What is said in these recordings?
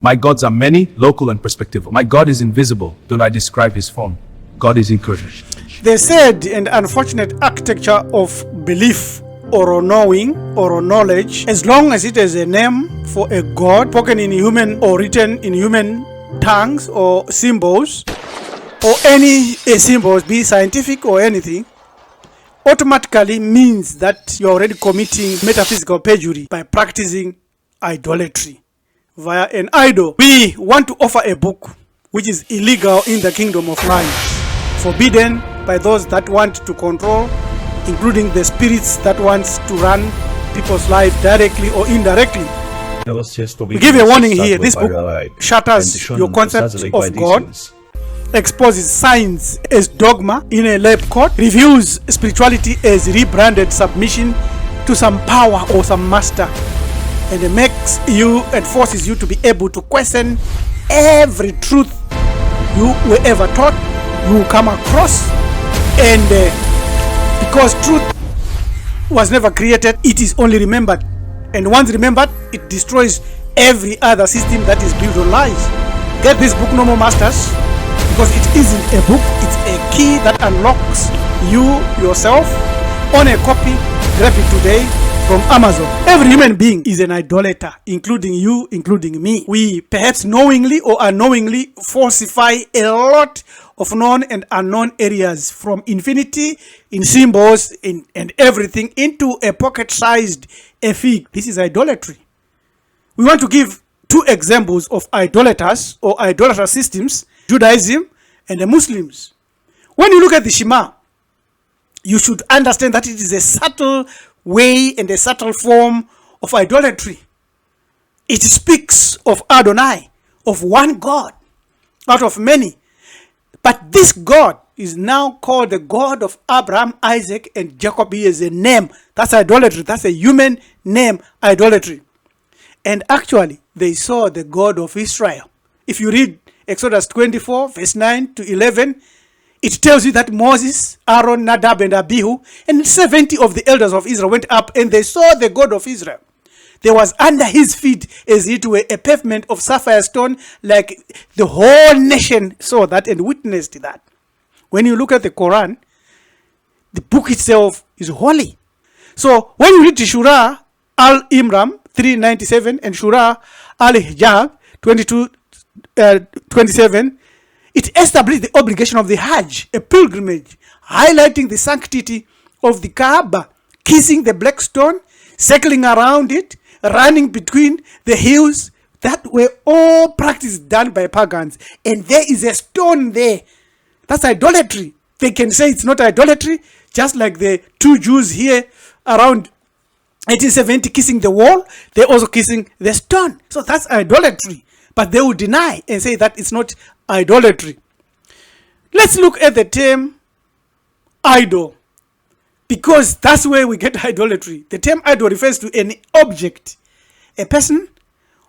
My gods are many, local and perspectival. My God is invisible, though I describe his form. God is incarnate. The sad and unfortunate architecture of belief or knowing or knowledge, as long as it is a name for a god spoken in human or written in human tongues or symbols, or any symbols, be scientific or anything, automatically means that you're already committing metaphysical perjury by practicing idolatry via an idol. We want to offer a book which is illegal in the kingdom of light, forbidden by those that want to control, including the spirits that wants to run people's life directly or indirectly. We give a warning here. This book shatters your concept of God, exposes science as dogma in a lab coat, reviews spirituality as rebranded submission to some power or some master, and it makes you and forces you to be able to question every truth you were ever taught, you come across, and because truth was never created, it is only remembered, and once remembered, it destroys every other system that is built on lies. Get this book, No More Masters, because it isn't a book, it's a key that unlocks you yourself. On a copy, grab it today from Amazon. Every human being is an idolater, including you, including me. We perhaps knowingly or unknowingly falsify a lot of known and unknown areas, from infinity in symbols and everything into a pocket-sized fig. This is idolatry. We want to give two examples of idolaters or idolater systems: Judaism and the Muslims. When you look at the Shema, you should understand that it is a subtle way and a subtle form of idolatry. It speaks of Adonai, of one God out of many. But this God is now called the God of Abraham, Isaac, and Jacob. He is a name. That's idolatry. That's a human name, idolatry. And actually, they saw the God of Israel. If you read Exodus 24, verse 9 to 11, it tells you that Moses, Aaron, Nadab, and Abihu, and 70 of the elders of Israel went up, and they saw the God of Israel. There was under his feet as it were a pavement of sapphire stone, like the whole nation saw that and witnessed that. When you look at the Quran, the book itself is holy. So when you read Shura al-Imran 397 and Shura al-Hijab 27, it established the obligation of the Hajj, a pilgrimage, highlighting the sanctity of the Kaaba, kissing the black stone, circling around it, running between the hills. That were all practices done by pagans. And there is a stone there. That's idolatry. They can say it's not idolatry, just like the two Jews here around 1870 kissing the wall, they're also kissing the stone. So that's idolatry. But they will deny and say that it's not idolatry. Let's look at the term idol, because that's where we get idolatry. The term idol refers to an object, a person,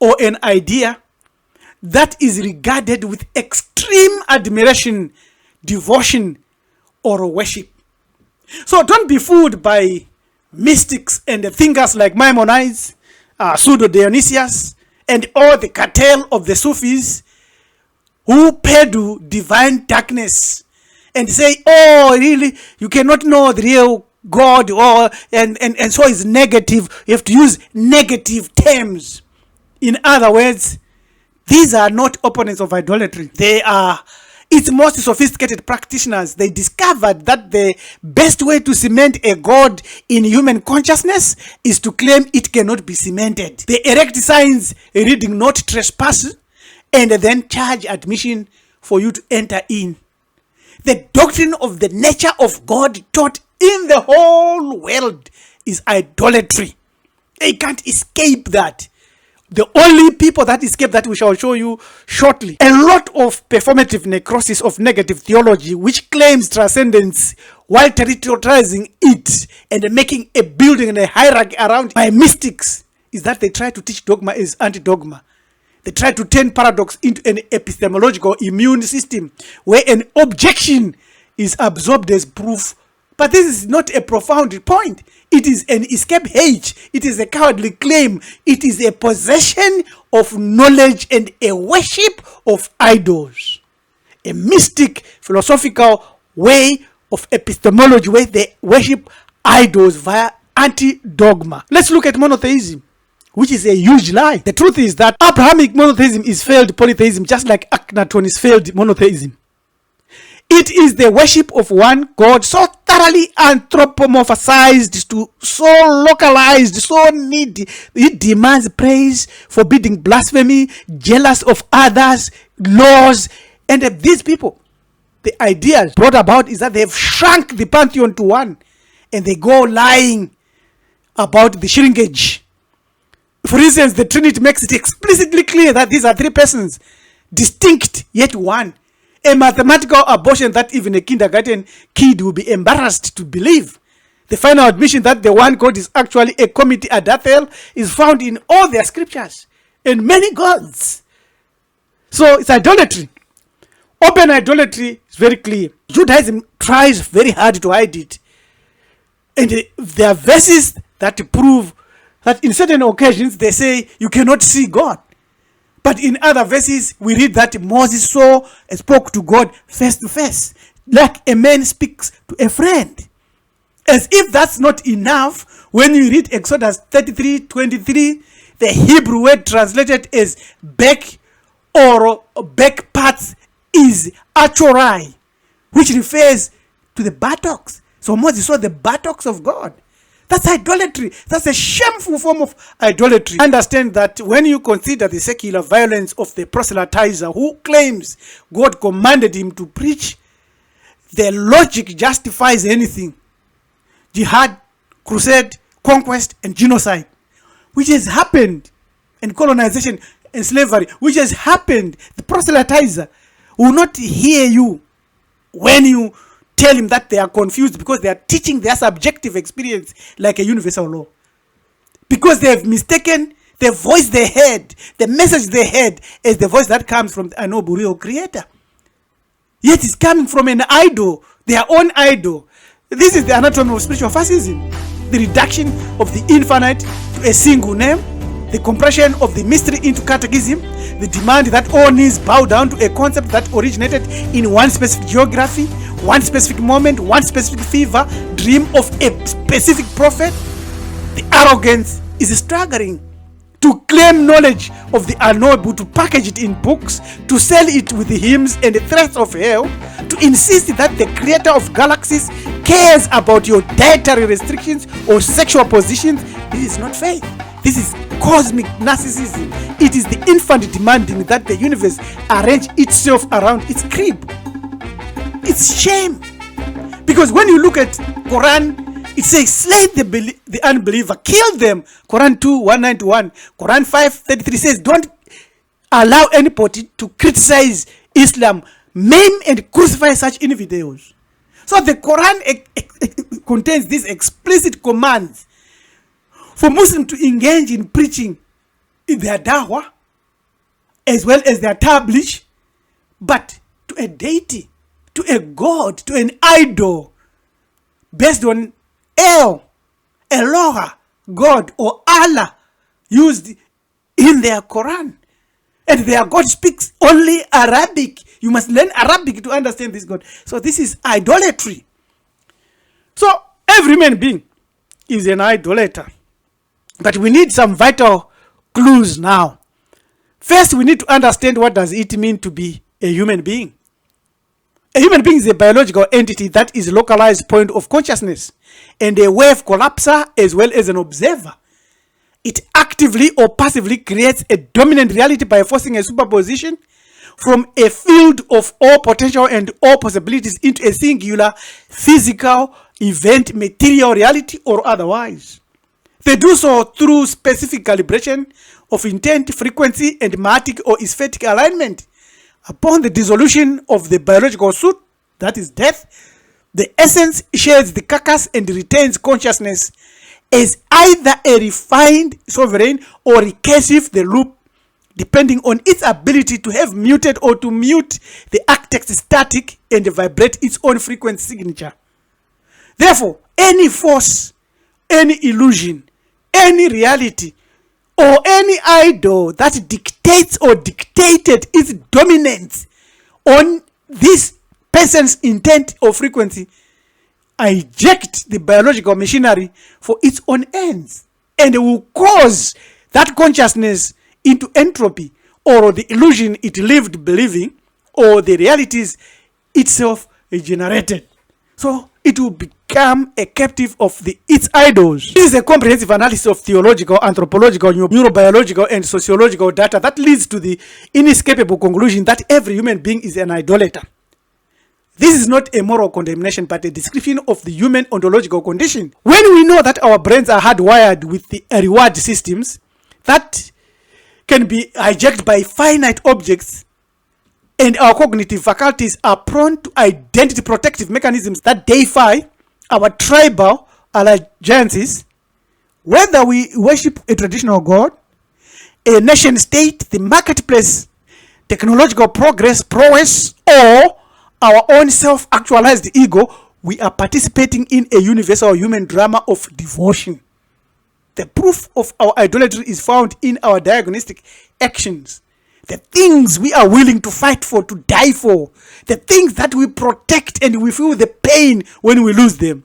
or an idea that is regarded with extreme admiration, devotion, or worship. So don't be fooled by mystics and thinkers like Maimonides, Pseudo-Dionysius, and all the cartel of the Sufis who peddle divine darkness and say, oh, really, you cannot know the real God, or and so it's negative. You have to use negative terms. In other words, these are not opponents of idolatry. They are its most sophisticated practitioners. They discovered that the best way to cement a God in human consciousness is to claim it cannot be cemented. They erect signs reading "not trespass" and then charge admission for you to enter in. The doctrine of the nature of God taught in the whole world is idolatry. They can't escape that. The only people that escape that we shall show you shortly. A lot of performative necrosis of negative theology which claims transcendence while territorializing it and making a building and a hierarchy around by mystics is that they try to teach dogma as anti-dogma. They try to turn paradox into an epistemological immune system where an objection is absorbed as proof But this is not a profound point. It is an escape hatch. It is a cowardly claim. It is a possession of knowledge and a worship of idols. A mystic philosophical way of epistemology where they worship idols via anti-dogma. Let's look at monotheism, which is a huge lie. The truth is that Abrahamic monotheism is failed polytheism, just like Akhenaton is failed monotheism. It is the worship of one God so thoroughly anthropomorphized, to so localized, so needy. It demands praise, forbidding blasphemy, jealous of others, laws. And these people, the idea brought about is that they've shrunk the pantheon to one, and they go lying about the shrinkage. For instance, the Trinity makes it explicitly clear that these are three persons, distinct yet one. A mathematical abortion that even a kindergarten kid will be embarrassed to believe. The final admission that the one God is actually a committee Adathel is found in all their scriptures and many gods. So it's idolatry. Open idolatry is very clear. Judaism tries very hard to hide it. And there are verses that prove that in certain occasions they say you cannot see God. But in other verses, we read that Moses saw and spoke to God face to face, like a man speaks to a friend. As if that's not enough, when you read Exodus 33:23, the Hebrew word translated as back or back parts is achorai, which refers to the buttocks. So Moses saw the buttocks of God. That's idolatry. That's a shameful form of idolatry. Understand that when you consider the secular violence of the proselytizer who claims God commanded him to preach, the logic justifies anything. Jihad, crusade, conquest, and genocide, which has happened, and colonization and slavery, which has happened. The proselytizer will not hear you when you tell him that they are confused, because they are teaching their subjective experience like a universal law. Because they have mistaken the voice they heard, the message they heard, as the voice that comes from the unknowable real creator. Yet it's coming from an idol, their own idol. This is the anatomy of spiritual fascism. The reduction of the infinite to a single name, the compression of the mystery into catechism, the demand that all knees bow down to a concept that originated in one specific geography, one specific moment, one specific fever, dream of a specific prophet. The arrogance is staggering. To claim knowledge of the unknowable, to package it in books, to sell it with the hymns and the threats of hell, to insist that the creator of galaxies cares about your dietary restrictions or sexual positions. This is not faith. This is cosmic narcissism. It is the infant demanding that the universe arrange itself around its crib. It's shame. Because when you look at Quran, it says slay the unbeliever, kill them. Quran 2:191. Quran 5:33 says don't allow anybody to criticize Islam, maim and crucify such infidels. So the Quran contains these explicit commands for Muslims to engage in preaching in their dawah as well as their tabligh, but to a deity, to a god, to an idol based on El, Eloha, God, or Allah used in their Quran. And their God speaks only Arabic. You must learn Arabic to understand this God. So this is idolatry. So every human being is an idolater. But we need some vital clues now. First, we need to understand what does it mean to be a human being. A human being is a biological entity that is a localized point of consciousness and a wave collapser as well as an observer. It actively or passively creates a dominant reality by forcing a superposition from a field of all potential and all possibilities into a singular physical event, material reality or otherwise. They do so through specific calibration of intent, frequency, and matic or aesthetic alignment. Upon the dissolution of the biological suit, that is death, the essence shares the carcass and retains consciousness as either a refined sovereign or recursive the loop, depending on its ability to have muted or to mute the architect's static and vibrate its own frequency signature. Therefore, any force, any illusion, any reality, or any idol that dictates or dictated its dominance on this person's intent or frequency hijacked the biological machinery for its own ends, and will cause that consciousness into entropy, or the illusion it lived believing, or the realities itself generated. So it will become a captive of its idols. This is a comprehensive analysis of theological, anthropological, neurobiological, and sociological data that leads to the inescapable conclusion that every human being is an idolater. This is not a moral condemnation, but a description of the human ontological condition. When we know that our brains are hardwired with the reward systems that can be hijacked by finite objects, and our cognitive faculties are prone to identity protective mechanisms that deify our tribal allegiances, whether we worship a traditional god, a nation state, the marketplace, technological prowess, or our own self-actualized ego, we are participating in a universal human drama of devotion. The proof of our idolatry is found in our diagnostic actions. The things we are willing to fight for, to die for. The things that we protect and we feel the pain when we lose them.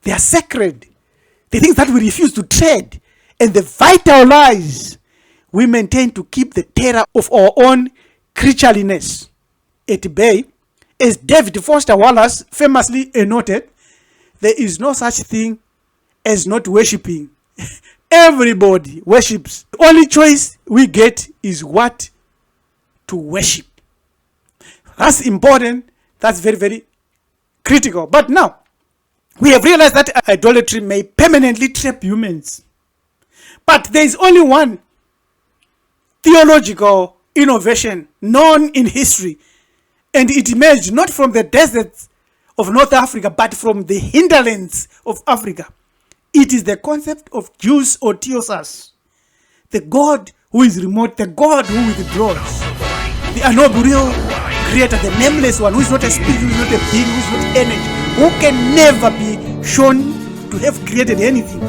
They are sacred. The things that we refuse to trade. And the vital lies we maintain to keep the terror of our own creatureliness at bay. As David Foster Wallace famously noted, there is no such thing as not worshipping. Everybody worships. The only choice we get is what to worship. That's important. That's very, very critical. But now, we have realized that idolatry may permanently trap humans. But there is only one theological innovation known in history, and it emerged not from the deserts of North Africa, but from the hinterlands of Africa. It is the concept of Zeus or Theosus, the god who is remote, the god who withdraws, the unknowable creator, the nameless one, who is not a spirit, who is not a being, who is not energy, who can never be shown to have created anything.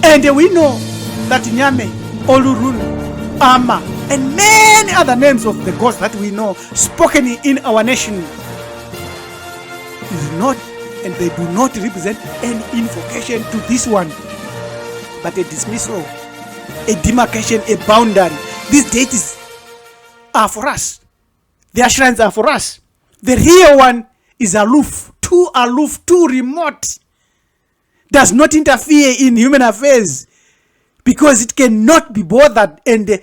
And we know that Nyame, Olurun, Ama, and many other names of the gods that we know spoken in our nation is not, and they do not represent any invocation to this one, but a dismissal, a demarcation, a boundary. These deities are for us. Their shrines are for us. The real one is aloof, too remote, does not interfere in human affairs because it cannot be bothered, and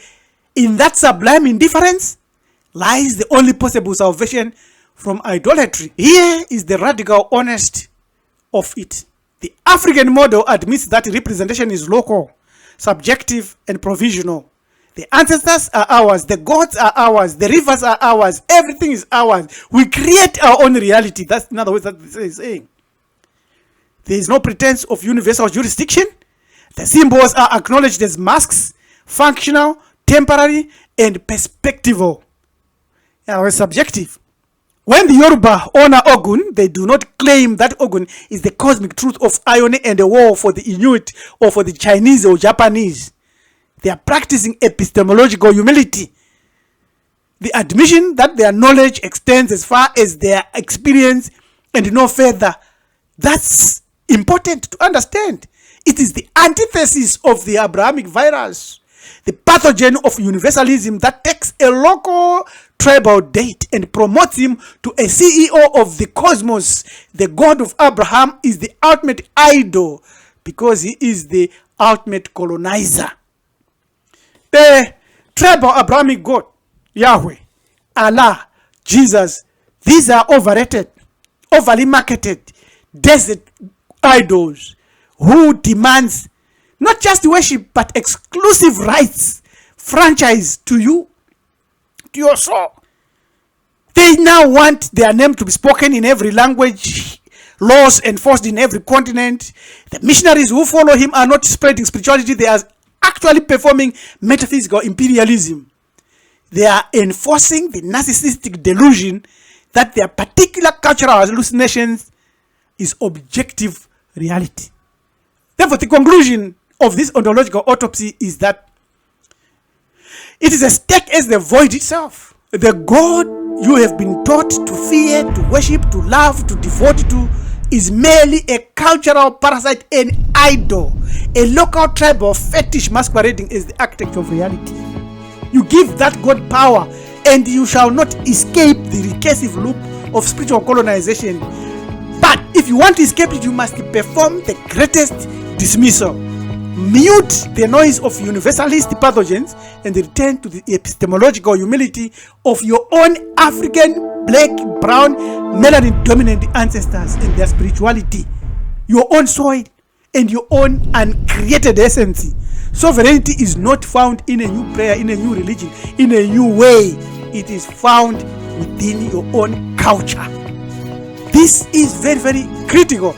in that sublime indifference lies the only possible salvation from idolatry. Here is the radical honesty of it. The African model admits that representation is local, subjective, and provisional. The ancestors are ours, the gods are ours, the rivers are ours, everything is ours. We create our own reality. That's in other words that this is saying. There is no pretense of universal jurisdiction. The symbols are acknowledged as masks, functional, temporary, and perspectival. Subjective. When the Yoruba honor Ogun, they do not claim that Ogun is the cosmic truth of irony and a war for the Inuit or for the Chinese or Japanese. They are practicing epistemological humility. The admission that their knowledge extends as far as their experience and no further. That's important to understand. It is the antithesis of the Abrahamic virus, the pathogen of universalism that takes a local tribal deity and promotes him to a CEO of the cosmos. The God of Abraham is the ultimate idol because he is the ultimate colonizer. The tribal Abrahamic God, Yahweh, Allah, Jesus, these are overrated, overly marketed, desert idols who demands not just worship but exclusive rights, franchise to you, to your soul. They now want their name to be spoken in every language, laws enforced in every continent. The missionaries who follow him are not spreading spirituality, they are actually performing metaphysical imperialism. They are enforcing the narcissistic delusion that their particular cultural hallucinations is objective reality. Therefore, the conclusion of this ontological autopsy is that it is as stark as the void itself. The God you have been taught to fear, to worship, to love, to devote to is merely a cultural parasite, an idol, a local tribe of fetish masquerading as the architect of reality. You give that God power and you shall not escape the recursive loop of spiritual colonization. But if you want to escape it, you must perform the greatest dismissal. Mute the noise of universalist pathogens and return to the epistemological humility of your own African, black, brown, melanin dominant ancestors and their spirituality, your own soil and your own uncreated essence. Sovereignty is not found in a new prayer, in a new religion, in a new way. It is found within your own culture. This is very, very critical.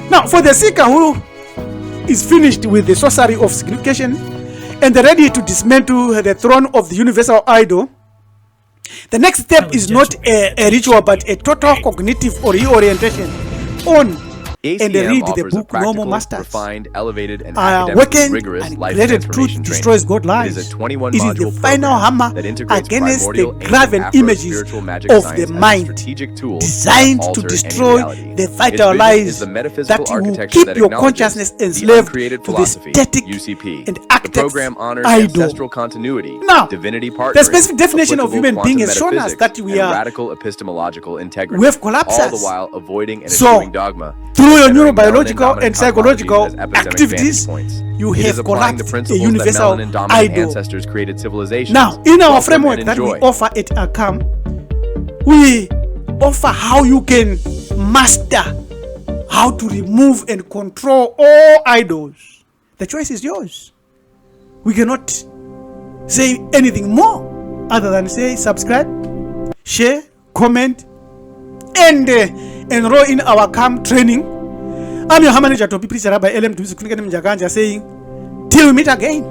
Now, for the seeker who is finished with the sorcery of signification and ready to dismantle the throne of the universal idol, the next step is not a ritual but a total cognitive or reorientation on and read the book Normal Masters. Refined, elevated, and Working rigorous and life created truth transformation destroys training. God lies. It is a 21 It is module the final hammer that integrates against the primordial graven ancient images Afro-spiritual magic of science the as a mind, strategic tool designed to alter any destroy reality. the Its vital vision lies is the metaphysical that will architecture keep that your acknowledges consciousness the enslaved uncreated to the philosophy, static UCP. and The architect's program honors idol. ancestral continuity, Now, divinity partnering, the specific definition of applicable human being quantum has shown us metaphysics, that we and are radical epistemological integrity, we have collapsed all the while avoiding and So, eschewing dogma. through your Centering neurobiological melanin-dominant and psychological cosmologies as epistemic activities, vantage points. you It is have applying the collapsed a principles universal that melanin-dominant idol. ancestors created civilizations. Now, in our Welcome framework and that we enjoy. offer at ACAM, we offer how you can master how to remove and control all idols. The choice is yours. We cannot say anything more other than say subscribe, share, comment, and enroll in our CAM training. I'm your manager to be preacher Rabbi LM to saying, till we meet again.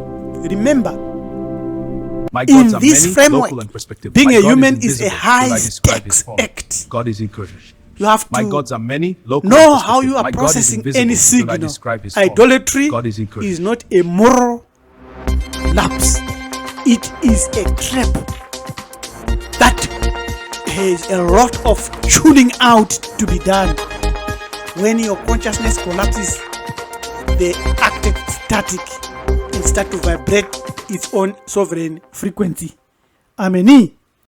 Remember, My in gods are this many, framework, local and perspective. being My a God human is invisible. a high Till I describe his stakes form. act. God is incarnate. You have My to gods are many, local know and how you are perspective. My God is processing invisible. any Till I signal. describe his form. Idolatry God is incarnate. is not a moral lapse. It is a trap that has a lot of tuning out to be done. When your consciousness collapses, the acted static and start to vibrate its own sovereign frequency. Amen.